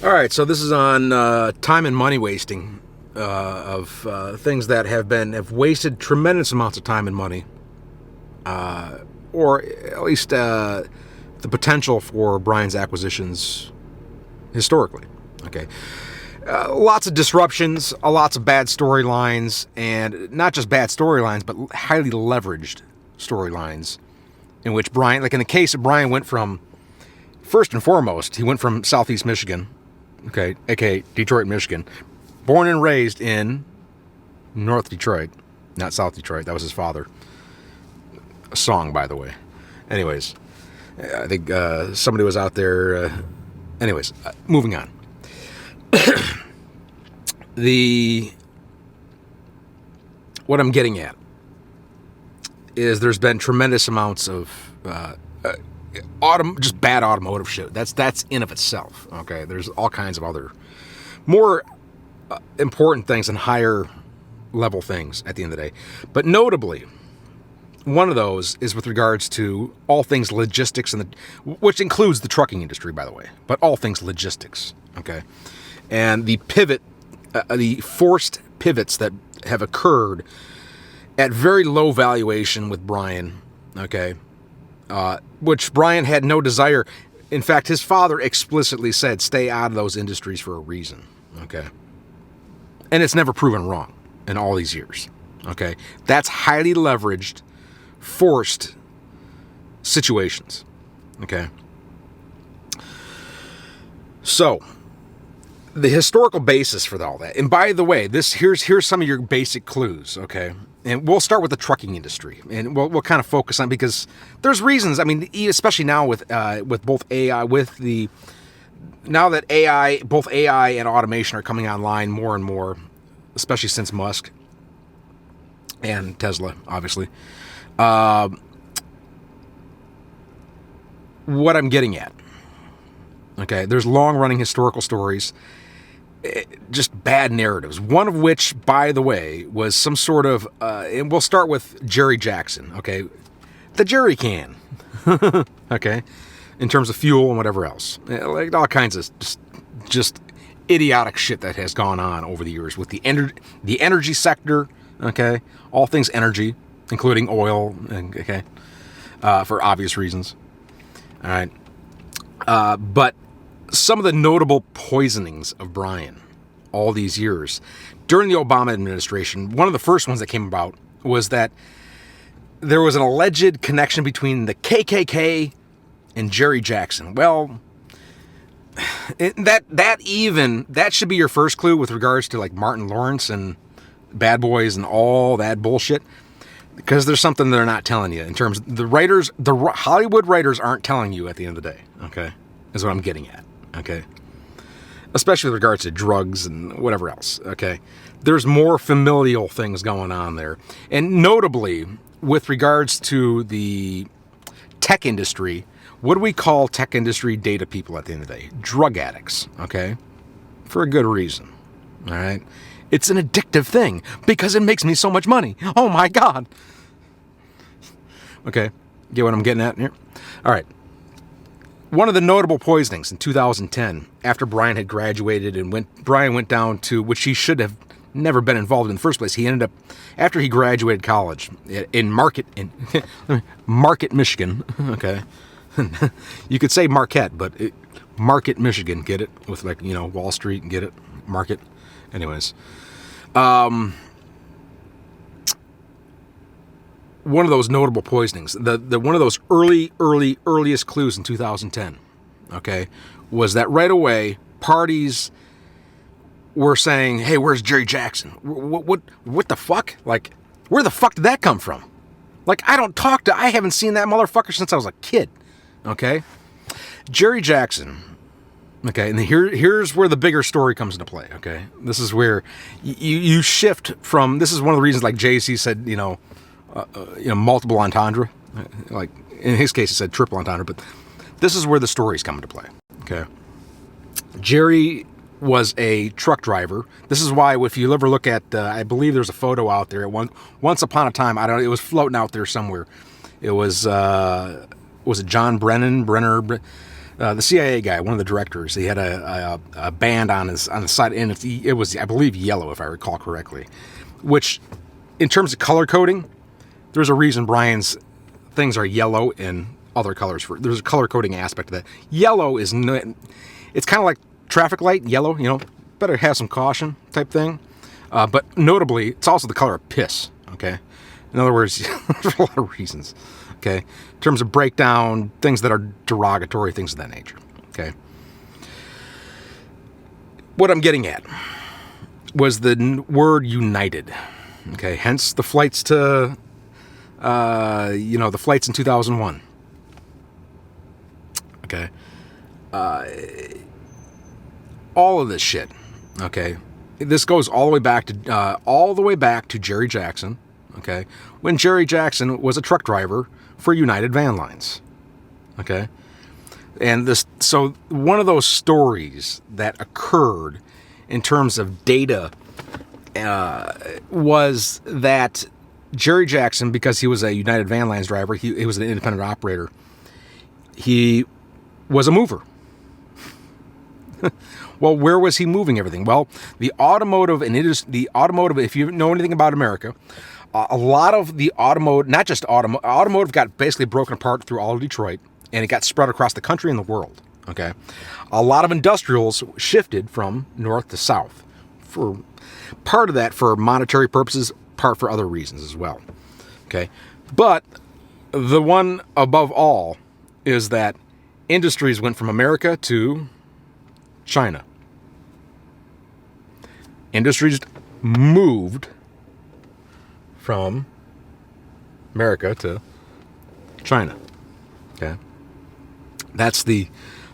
All right, so this is on time and money wasting of things that have wasted tremendous amounts of time and money, or at least the potential for Brian's acquisitions historically. Okay, lots of disruptions, lots of bad storylines, and not just bad storylines, but highly leveraged storylines, in which Brian, like in the case of Brian, went from, first and foremost, he went from Southeast Michigan. Okay, aka Detroit, Michigan. Born and raised in North Detroit, not South Detroit. That was his father. A song, by the way. Anyways, I think somebody was out there. Anyways, moving on. What I'm getting at is there's been tremendous amounts of just bad automotive shit. That's in of itself. Okay, there's all kinds of other more important things and higher level things at the end of the day. But notably, one of those is with regards to all things logistics, which includes the trucking industry, by the way, but all things logistics. Okay, and the forced pivots that have occurred at very low valuation with Brian. Okay. Which Brian had no desire. In fact, his father explicitly said, stay out of those industries for a reason. Okay. And it's never proven wrong in all these years. Okay. That's highly leveraged, forced situations. Okay. So, the historical basis for all that. And by the way, here's some of your basic clues. Okay. And we'll start with the trucking industry, and we'll kind of focus on, because there's reasons. I mean, especially now with both AI, now that both AI and automation are coming online more and more, especially since Musk and Tesla, obviously. What I'm getting at, okay, there's long-running historical stories. Just bad narratives. One of which, by the way, was some sort of, and we'll start with Jerry Jackson, okay? The jerry can, okay? In terms of fuel and whatever else. Like all kinds of just idiotic shit that has gone on over the years with the energy sector, okay? All things energy, including oil, okay? For obvious reasons. All right. But some of the notable poisonings of Brian all these years during the Obama administration, one of the first ones that came about was that there was an alleged connection between the KKK and Jerry Jackson. Well, that should be your first clue with regards to like Martin Lawrence and Bad Boys and all that bullshit, because there's something they're not telling you in terms of the writers. The Hollywood writers aren't telling you at the end of the day. Okay, is what I'm getting at. Okay, especially with regards to drugs and whatever else. Okay, there's more familial things going on there, and notably with regards to the tech industry. What do we call tech industry data people at the end of the day? Drug addicts. Okay, for a good reason. All right, it's an addictive thing because it makes me so much money. Oh my God. Okay, get what I'm getting at here? All right. One of the notable poisonings in 2010, after Brian had graduated and Brian went down to, which he should have never been involved in the first place. He ended up, after he graduated college in Market, Michigan. Okay. You could say Marquette, but Market, Michigan, get it? With like, Wall Street, get it? Market. Anyways. One of those notable poisonings, one of those earliest clues in 2010, okay, was that right away parties were saying, "Hey, where's Jerry Jackson? What the fuck? Like, where the fuck did that come from? Like, I haven't seen that motherfucker since I was a kid." Okay, Jerry Jackson. Okay, and here's where the bigger story comes into play. Okay, this is where you shift from. This is one of the reasons, like Jay-Z said, multiple entendre. Like in his case, he said triple entendre, but this is where the stories come into play. Okay, Jerry was a truck driver. This is why, if you ever look at, I believe there's a photo out there. Once upon a time, it was floating out there somewhere. It was it John Brenner? The CIA guy, one of the directors, he had a band on the side, and it was, I believe, yellow, if I recall correctly. Which, in terms of color coding, there's a reason Brian's things are yellow and other colors. There's a color coding aspect to that. Yellow is, it's kind of like traffic light, yellow, better have some caution type thing. But notably, it's also the color of piss, okay? In other words, there's a lot of reasons, okay? In terms of breakdown, things that are derogatory, things of that nature, okay? What I'm getting at was the word united, okay? Hence the flights to, the flights in 2001, okay? All of this shit, okay? This goes all the way back to Jerry Jackson, okay? When Jerry Jackson was a truck driver for United Van Lines, okay? And so one of those stories that occurred in terms of data was that Jerry Jackson, because he was a United Van Lines driver, he was an independent operator, he was a mover. Well, where was he moving everything? Well, the automotive, if you know anything about America, a lot of the automotive, not just automotive got basically broken apart through all of Detroit, and it got spread across the country and the world, okay? A lot of industrials shifted from north to south. For part of that for monetary purposes, part for other reasons as well, okay? But the one above all is that industries went from America to China. Industries moved from America to China. Okay, that's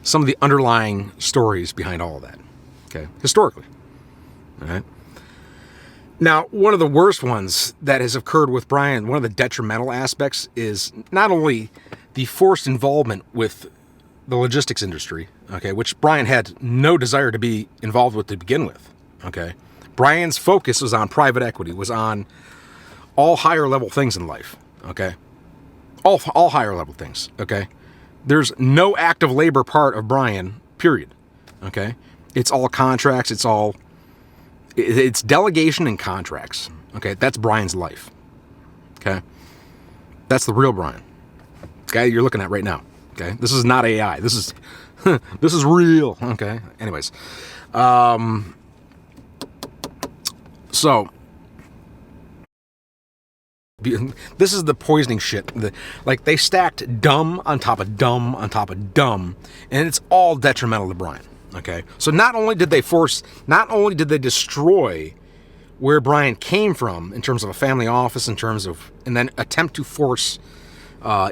some of the underlying stories behind all of that. Okay, historically. All right. Now, one of the worst ones that has occurred with Brian, one of the detrimental aspects is not only the forced involvement with the logistics industry, okay, which Brian had no desire to be involved with to begin with, okay. Brian's focus was on private equity, was on all higher level things in life, okay. All higher level things, okay. There's no active labor part of Brian, period, okay. It's all contracts, it's delegation and contracts, okay. That's Brian's life, okay. That's the real Brian. This guy you're looking at right now. Okay, this is not AI. This is real. Okay. Anyways, so this is the poisoning shit. Like they stacked dumb on top of dumb on top of dumb, and it's all detrimental to Brian. Okay. So not only did they destroy where Brian came from in terms of a family office, and then attempt to force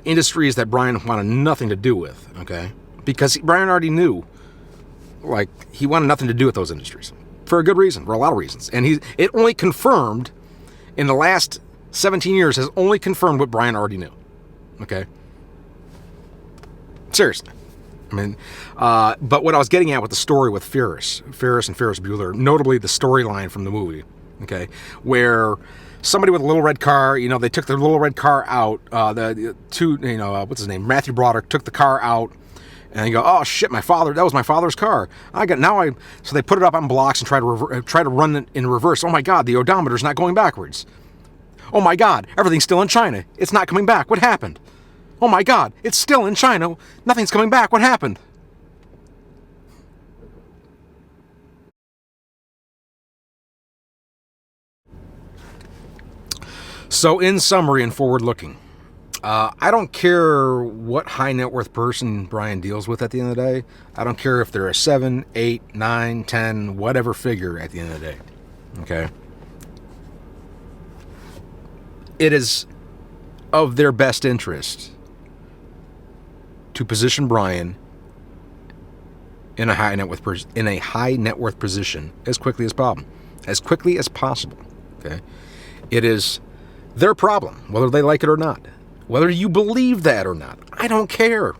industries that Brian wanted nothing to do with, okay? Because Brian already knew, like, he wanted nothing to do with those industries. For a good reason, for a lot of reasons. And it only confirmed, in the last 17 years, has only confirmed what Brian already knew, okay? Seriously. I mean, but what I was getting at with the story with Ferris and Ferris Bueller, notably the storyline from the movie, okay, where somebody with a little red car, they took their little red car out. What's his name? Matthew Broderick took the car out, and they go, "Oh shit, that was my father's car. So they put it up on blocks and try to run it in reverse. Oh my God, the odometer's not going backwards. Oh my God, everything's still in China. It's not coming back. What happened? Oh my God, it's still in China. Nothing's coming back. What happened?" So in summary and forward looking, I don't care what high net worth person Brian deals with at the end of the day. I don't care if they're a 7, 8, 9, 10, whatever figure at the end of the day. Okay. It is of their best interest to position Brian in a high net worth position as quickly as possible. Okay. It is their problem, whether they like it or not. Whether you believe that or not, I don't care.